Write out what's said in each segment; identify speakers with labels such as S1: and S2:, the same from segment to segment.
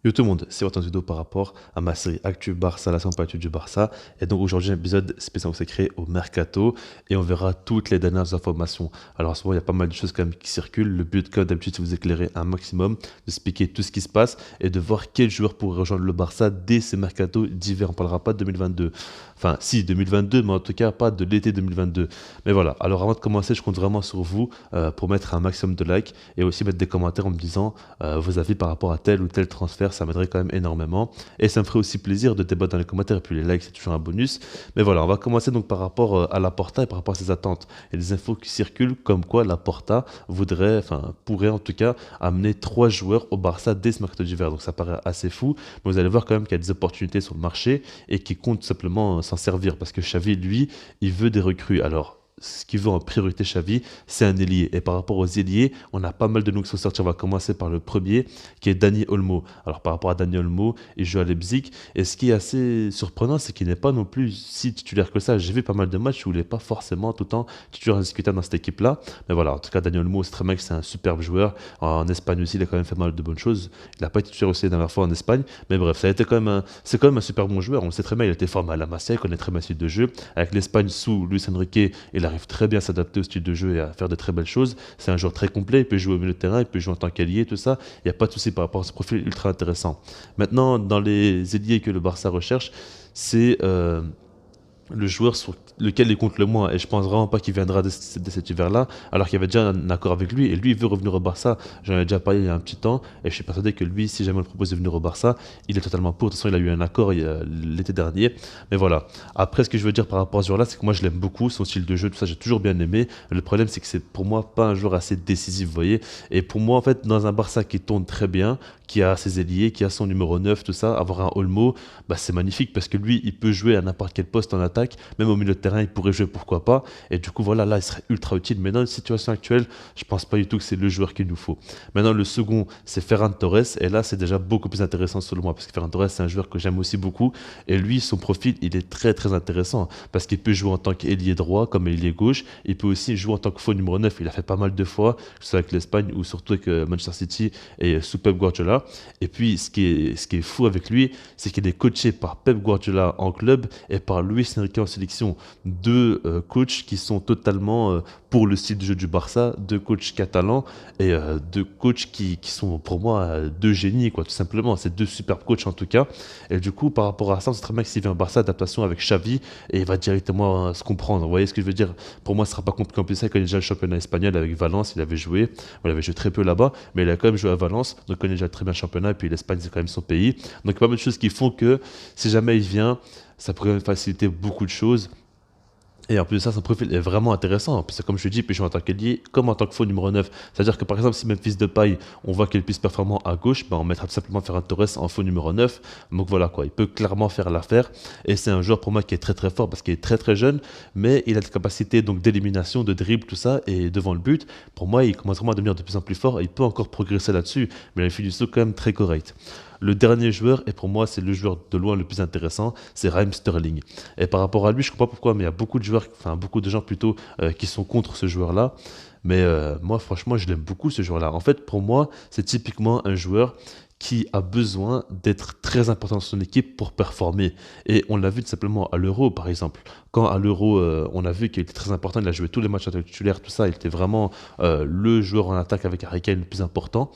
S1: Yo tout le monde, c'est votre vidéo par rapport à ma série Actu Barça, la sample actu du Barça. Et donc aujourd'hui un épisode spécial consacré au Mercato et on verra toutes les dernières informations. Alors en ce moment il y a pas mal de choses quand même qui circulent. Le but comme d'habitude c'est de vous éclairer un maximum, de expliquer tout ce qui se passe et de voir quel joueur pourrait rejoindre le Barça dès ces Mercato d'hiver. On parlera pas de 2022. Enfin si 2022 mais en tout cas pas de l'été 2022. Mais voilà, alors avant de commencer je compte vraiment sur vous pour mettre un maximum de likes et aussi mettre des commentaires en me disant vos avis par rapport à tel ou tel transfert, ça m'aiderait quand même énormément. Et ça me ferait aussi plaisir de débattre dans les commentaires. Et puis les likes, c'est toujours un bonus. Mais voilà, on va commencer donc par rapport à la Porta et par rapport à ses attentes. Il y a des infos qui circulent comme quoi la Porta voudrait, enfin pourrait en tout cas, amener 3 joueurs au Barça dès ce mercato d'hiver. Donc ça paraît assez fou. Mais vous allez voir quand même qu'il y a des opportunités sur le marché et qui comptent simplement s'en servir. Parce que Xavi, lui, il veut des recrues. Alors, ce qu'il veut en priorité Xavi, c'est un ailier. Et par rapport aux ailiers, on a pas mal de noms qui sont sortis. On va commencer par le premier, qui est Dani Olmo. Alors par rapport à Dani Olmo, il joue à Leipzig. Et ce qui est assez surprenant, c'est qu'il n'est pas non plus si titulaire que ça. J'ai vu pas mal de matchs où il n'est pas forcément tout le temps titulaire indiscutable dans cette équipe-là. Mais voilà, en tout cas, Dani Olmo, c'est très bien que c'est un superbe joueur. En Espagne aussi, il a quand même fait mal de bonnes choses. Il n'a pas été titulaire aussi la dernière fois en Espagne. Mais bref, ça a été quand même c'est quand même un super bon joueur. On le sait très bien, il a été formé à la Masia, il connaît très bien le style de jeu. Avec l'Espagne sous Luis Enrique, il arrive très bien à s'adapter au style de jeu et à faire de très belles choses. C'est un joueur très complet, il peut jouer au milieu de terrain, il peut jouer en tant qu'allié, tout ça. Il n'y a pas de souci par rapport à ce profil ultra intéressant. Maintenant, dans les ailiers que le Barça recherche, c'est le joueur sur lequel il compte le moins. Et je pense vraiment pas qu'il viendra de cet hiver-là, alors qu'il y avait déjà un accord avec lui. Et lui, il veut revenir au Barça. J'en ai déjà parlé il y a un petit temps. Et je suis persuadé que lui, si jamais on le propose de venir au Barça, il est totalement pour. De toute façon, il a eu un accord l'été dernier. Mais voilà. Après, ce que je veux dire par rapport à ce joueur-là, c'est que moi, je l'aime beaucoup. Son style de jeu, tout ça, j'ai toujours bien aimé. Le problème, c'est que c'est pour moi pas un joueur assez décisif, vous voyez. Et pour moi, en fait, dans un Barça qui tourne très bien, qui a ses ailiers, qui a son numéro 9, tout ça, avoir un Olmo, bah, c'est magnifique parce que lui, il peut jouer à n'importe quel poste en attaque, même au milieu de terrain, il pourrait jouer pourquoi pas. Et du coup, voilà, là, il serait ultra utile. Mais dans la situation actuelle, je pense pas du tout que c'est le joueur qu'il nous faut. Maintenant, le second, c'est Ferran Torres. Et là, c'est déjà beaucoup plus intéressant selon moi parce que Ferran Torres, c'est un joueur que j'aime aussi beaucoup. Et lui, son profil, il est très très intéressant parce qu'il peut jouer en tant qu'ailier droit comme ailier gauche. Il peut aussi jouer en tant que faux numéro 9. Il a fait pas mal de fois, que ce soit avec l'Espagne ou surtout avec Manchester City et sous Pep Guardiola. Et puis, ce qui est fou avec lui, c'est qu'il est coaché par Pep Guardiola en club et par Luis Enrique en sélection. Deux coachs qui sont totalement pour le style de jeu du Barça, deux coachs catalans et deux coachs qui sont pour moi deux génies, quoi, tout simplement. C'est deux superbes coachs en tout cas. Et du coup, par rapport à ça, c'est très bien que s'il vient au Barça, adaptation avec Xavi et il va directement se comprendre. Vous voyez ce que je veux dire? Pour moi, ce sera pas compliqué en plus. Il connaît déjà le championnat espagnol avec Valence, il avait joué. On avait joué très peu là-bas, mais il a quand même joué à Valence, donc il connaît déjà très bien le championnat. Et puis l'Espagne, c'est quand même son pays. Donc il y a pas mal de choses qui font que si jamais il vient, ça pourrait faciliter beaucoup de choses. Et en plus de ça, son profil est vraiment intéressant. Parce que comme je dis, il peut jouer en tant qu'ailier comme en tant que faux numéro 9. C'est-à-dire que par exemple, si Memphis Depay, on voit qu'il est plus performant à gauche, ben on mettra tout simplement Ferran Torres en faux numéro 9. Donc voilà quoi, il peut clairement faire l'affaire. Et c'est un joueur pour moi qui est très très fort parce qu'il est très très jeune, mais il a des capacités donc d'élimination, de dribble, tout ça. Et devant le but, pour moi, il commence vraiment à devenir de plus en plus fort. Et il peut encore progresser là-dessus, mais il a une finition quand même très correcte. Le dernier joueur, et pour moi c'est le joueur de loin le plus intéressant, c'est Raheem Sterling. Et par rapport à lui, je ne comprends pas pourquoi, mais il y a beaucoup de joueurs, enfin beaucoup de gens plutôt, qui sont contre ce joueur-là. Mais moi, franchement, je l'aime beaucoup ce joueur-là. En fait, pour moi, c'est typiquement un joueur qui a besoin d'être très important dans son équipe pour performer. Et on l'a vu tout simplement à l'Euro, par exemple. Quand à l'Euro, on a vu qu'il était très important, il a joué tous les matchs en tant que titulaire, tout ça, il était vraiment le joueur en attaque avec Harry Kane le plus important.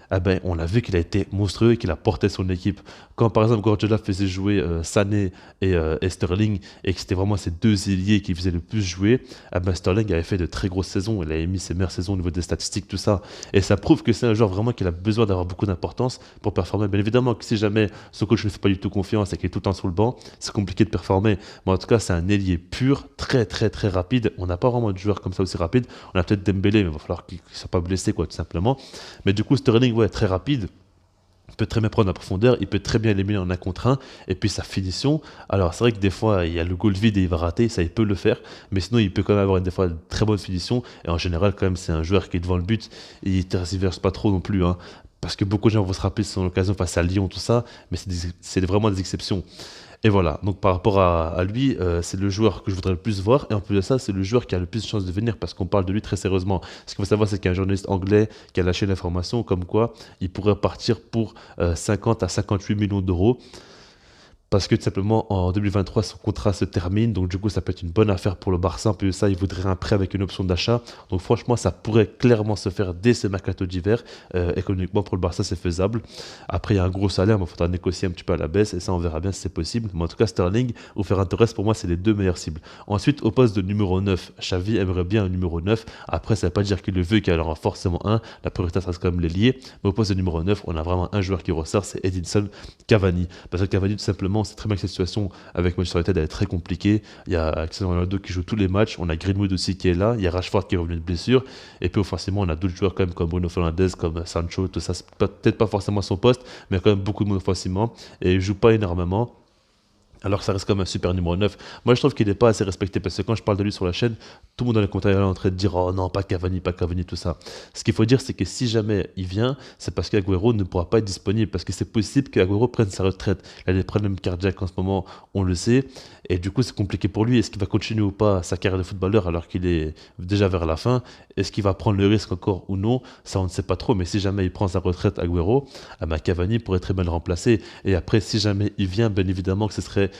S1: Ah ben, on a vu qu'il a été monstrueux et qu'il a porté son équipe. Quand par exemple Guardiola faisait jouer Sané et Sterling et que c'était vraiment ces deux ailiers qui faisaient le plus jouer, ah ben Sterling avait fait de très grosses saisons. Il avait mis ses meilleures saisons au niveau des statistiques, tout ça. Et ça prouve que c'est un joueur vraiment qui a besoin d'avoir beaucoup d'importance pour performer. Bien évidemment que si jamais son coach ne fait pas du tout confiance et qu'il est tout le temps sur le banc, c'est compliqué de performer. Mais en tout cas, c'est un ailier pur, très très très rapide. On n'a pas vraiment de joueur comme ça aussi rapide. On a peut-être Dembélé, mais il va falloir qu'il ne soit pas blessé, quoi, tout simplement. Mais du coup, Sterling, ouais, très rapide. Il peut très bien prendre la profondeur, il peut très bien éliminer en un contre un, et puis sa finition. Alors, c'est vrai que des fois, il y a le goal vide et il va rater, ça, il peut le faire, mais sinon, il peut quand même avoir des fois une très bonne finition, et en général, quand même, c'est un joueur qui est devant le but, et il ne tergiverse pas trop non plus, hein, parce que beaucoup de gens vont se rappeler de son occasion face à Lyon, tout ça, mais c'est vraiment des exceptions. Et voilà, donc par rapport à lui, c'est le joueur que je voudrais le plus voir. Et en plus de ça, c'est le joueur qui a le plus de chances de venir parce qu'on parle de lui très sérieusement. Ce qu'il faut savoir, c'est qu'il y a un journaliste anglais qui a lâché l'information comme quoi il pourrait partir pour 50 à 58 millions d'euros. Parce que tout simplement, en 2023, son contrat se termine. Donc, du coup, ça peut être une bonne affaire pour le Barça. En plus de ça, il voudrait un prêt avec une option d'achat. Donc, franchement, ça pourrait clairement se faire dès ce mercato d'hiver. Économiquement, pour le Barça, c'est faisable. Après, il y a un gros salaire, mais il faudra négocier un petit peu à la baisse. Et ça, on verra bien si c'est possible. Mais en tout cas, Sterling ou Ferran Torres, pour moi, c'est les deux meilleures cibles. Ensuite, au poste de numéro 9, Xavi aimerait bien un numéro 9. Après, ça ne veut pas dire qu'il le veut, qu'il y en aura forcément un. La priorité, ça reste quand même l'ailier. Mais au poste de numéro 9, on a vraiment un joueur qui ressort, c'est Edinson Cavani. Parce que Cavani, tout simplement, c'est très bien que cette situation avec Manchester United elle est très compliquée. Il y a Cristiano Ronaldo qui joue tous les matchs. On a Greenwood aussi qui est là. Il y a Rashford qui est revenu de blessure. Et puis, forcément, on a d'autres joueurs quand même comme Bruno Fernandes, comme Sancho, tout ça. C'est peut-être pas forcément son poste, mais il y a quand même beaucoup de monde offensivement. Et il joue pas énormément. Alors que ça reste comme un super numéro 9. Moi, je trouve qu'il n'est pas assez respecté parce que quand je parle de lui sur la chaîne, tout le monde dans les commentaires est en train de dire oh non, pas Cavani, tout ça. Ce qu'il faut dire, c'est que si jamais il vient, c'est parce qu'Aguero ne pourra pas être disponible parce que c'est possible qu'Aguero prenne sa retraite. Il a des problèmes cardiaques en ce moment, on le sait. Et du coup, c'est compliqué pour lui. Est-ce qu'il va continuer ou pas sa carrière de footballeur alors qu'il est déjà vers la fin? Est-ce qu'il va prendre le risque encore ou non? Ça, on ne sait pas trop. Mais si jamais il prend sa retraite, Aguero, ah ben, Cavani pourrait très bien le remplacer. Et après, si jamais il vient, bien évidemment que ce serait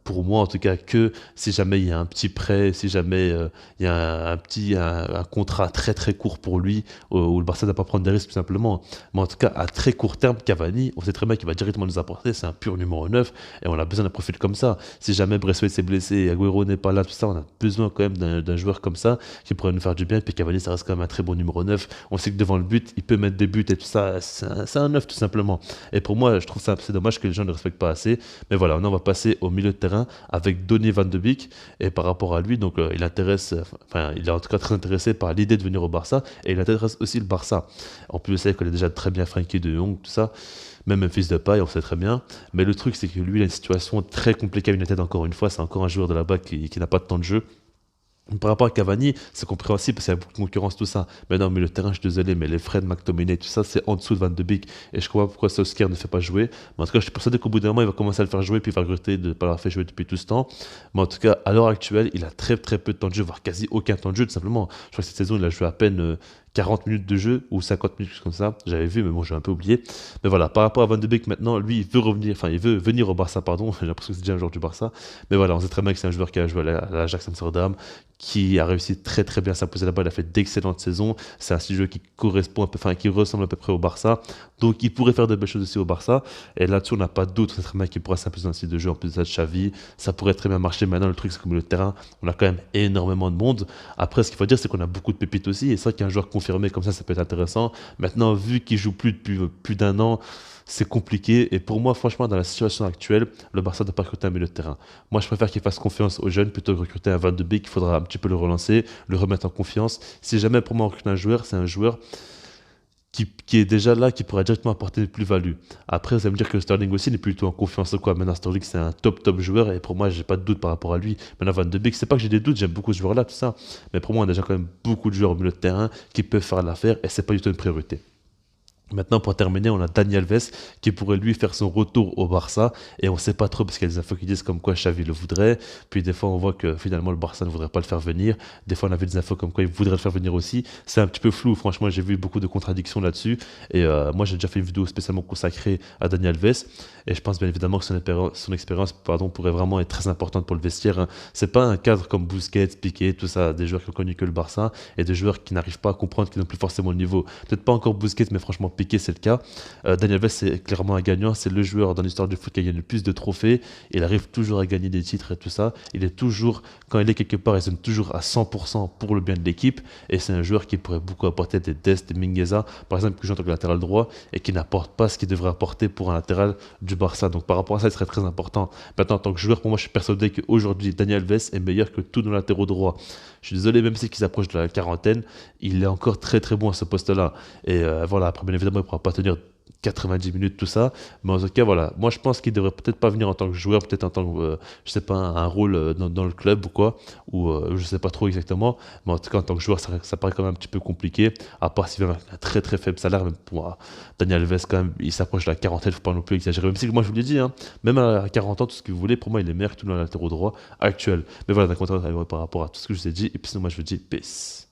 S1: pour moi en tout cas que si jamais il y a un petit prêt, si jamais il y a un contrat très très court pour lui où le Barça ne va pas prendre des risques tout simplement. Mais en tout cas à très court terme, Cavani, on sait très bien qu'il va directement nous apporter, c'est un pur numéro 9 et on a besoin d'un profil comme ça. Si jamais Braithwaite s'est blessé et Agüero n'est pas là, tout ça, on a besoin quand même d'un joueur comme ça qui pourrait nous faire du bien. Et puis Cavani, ça reste quand même un très bon numéro 9. On sait que devant le but, il peut mettre des buts et tout ça. C'est un 9 tout simplement. Et pour moi, je trouve ça c'est dommage que les gens ne le respectent pas assez. Mais voilà, maintenant on va passer au milieu de terrain avec Donny van de Beek. Et par rapport à lui, donc il est en tout cas très intéressé par l'idée de venir au Barça et il intéresse aussi le Barça. En plus, il connaît déjà très bien Frenkie de Jong, tout ça. Même un fils de paille, on sait très bien. Mais le truc, c'est que lui, il a une situation très compliquée à United, encore une fois. C'est encore un joueur de là-bas qui n'a pas de temps de jeu. Par rapport à Cavani, c'est compréhensible parce qu'il y a beaucoup de concurrence, tout ça. Mais non, mais le terrain, je suis désolé, mais les Fred, McTominay, tout ça, c'est en dessous de Van de Beek. Et je comprends pourquoi Solskjaer ne fait pas jouer. Mais en tout cas, je suis persuadé qu'au bout d'un moment, il va commencer à le faire jouer, puis il va regretter de ne pas l'avoir fait jouer depuis tout ce temps. Mais en tout cas, à l'heure actuelle, il a très très peu de temps de jeu, voire quasi aucun temps de jeu, tout simplement. Je crois que cette saison, il a joué à peine 40 minutes de jeu ou 50 minutes comme ça. J'avais vu, mais bon, j'ai un peu oublié. Mais voilà, par rapport à Van de Beek, maintenant, lui, il veut revenir, enfin, il veut venir au Barça, pardon. J'ai l'impression que c'est déjà un joueur du Barça. Mais voilà, on sait très bien que c'est un joueur qui a joué à l'Ajax Amsterdam, qui a réussi très très bien à s'imposer là-bas. Il a fait d'excellentes saisons. C'est un style de jeu qui correspond un peu, enfin, qui ressemble à peu près au Barça. Donc, il pourrait faire de belles choses aussi au Barça. Et là-dessus, on n'a pas d'autres. C'est très bien qui pourrait s'imposer dans le style de jeu. En plus de ça, de Xavi, ça pourrait très bien marcher. Maintenant, le truc, c'est comme le terrain, on a quand même énormément de monde. Après, ce qu'il faut dire, c'est qu'on a beaucoup de pépites aussi. Et c'est vrai qu'un joueur confirmé comme ça peut être intéressant. Maintenant, vu qu'il joue plus depuis plus d'un an, c'est compliqué. Et pour moi, franchement, dans la situation actuelle, le Barça ne doit pas recruter un milieu de terrain. Moi, je préfère qu'il fasse confiance aux jeunes plutôt que recruter un Van de Beek. Il faudra un petit peu le relancer, le remettre en confiance. Si jamais pour moi on recrute un joueur, c'est un joueur qui est déjà là, qui pourra directement apporter une plus-value. Après, ça veut dire que Sterling aussi n'est plus du tout en confiance ou quoi. Maintenant, Sterling, c'est un top joueur et pour moi, j'ai pas de doute par rapport à lui. Maintenant, Van de Beek, c'est pas que j'ai des doutes, j'aime beaucoup ce joueur-là, tout ça. Mais pour moi, on a déjà quand même beaucoup de joueurs au milieu de terrain qui peuvent faire l'affaire et c'est pas du tout une priorité. Maintenant, pour terminer, on a Dani Alves qui pourrait lui faire son retour au Barça et on ne sait pas trop parce qu'il y a des infos qui disent comme quoi Xavi le voudrait. Puis des fois, on voit que finalement le Barça ne voudrait pas le faire venir. Des fois, on avait des infos comme quoi il voudrait le faire venir aussi. C'est un petit peu flou. Franchement, j'ai vu beaucoup de contradictions là-dessus. Et moi, j'ai déjà fait une vidéo spécialement consacrée à Dani Alves et je pense bien évidemment que son expérience pourrait vraiment être très importante pour le vestiaire. Hein. C'est pas un cadre comme Busquets, Piqué, tout ça, des joueurs qui ont connu que le Barça et des joueurs qui n'arrivent pas à comprendre, qui n'ont plus forcément le niveau. Peut-être pas encore Busquets, mais franchement Piqué, c'est le cas. Daniel Alves, c'est clairement un gagnant. C'est le joueur dans l'histoire du foot qui a gagné le plus de trophées. Il arrive toujours à gagner des titres et tout ça. Il est toujours, quand il est quelque part, il sonne toujours à 100% pour le bien de l'équipe. Et c'est un joueur qui pourrait beaucoup apporter des Dest, des Mingueza, par exemple, qui joue en tant que latéral droit et qui n'apporte pas ce qu'il devrait apporter pour un latéral du Barça. Donc par rapport à ça, il serait très important. Maintenant, en tant que joueur, pour moi, je suis persuadé qu'aujourd'hui, Daniel Alves est meilleur que tous nos latéraux droits. Je suis désolé, même si qu'il s'approche de la quarantaine, il est encore très très bon à ce poste-là. Et voilà, après, bien évidemment, évidemment, il ne pourra pas tenir 90 minutes, tout ça. Mais en tout cas, voilà. Moi, je pense qu'il devrait peut-être pas venir en tant que joueur, peut-être en tant que, je sais pas, un rôle dans le club ou quoi, ou je sais pas trop exactement. Mais en tout cas, en tant que joueur, ça paraît quand même un petit peu compliqué. À part s'il vient avec un très très faible salaire, même pour Daniel Alves, quand même, il s'approche de la quarantaine, faut pas non plus exagérer. Même si, moi, je vous l'ai dit, hein, même à 40 ans, tout ce que vous voulez, pour moi, il est meilleur que tous les latéraux droits actuels. Mais voilà, d'accord, par rapport à tout ce que je vous ai dit. Et puis sinon, moi, je vous dis peace.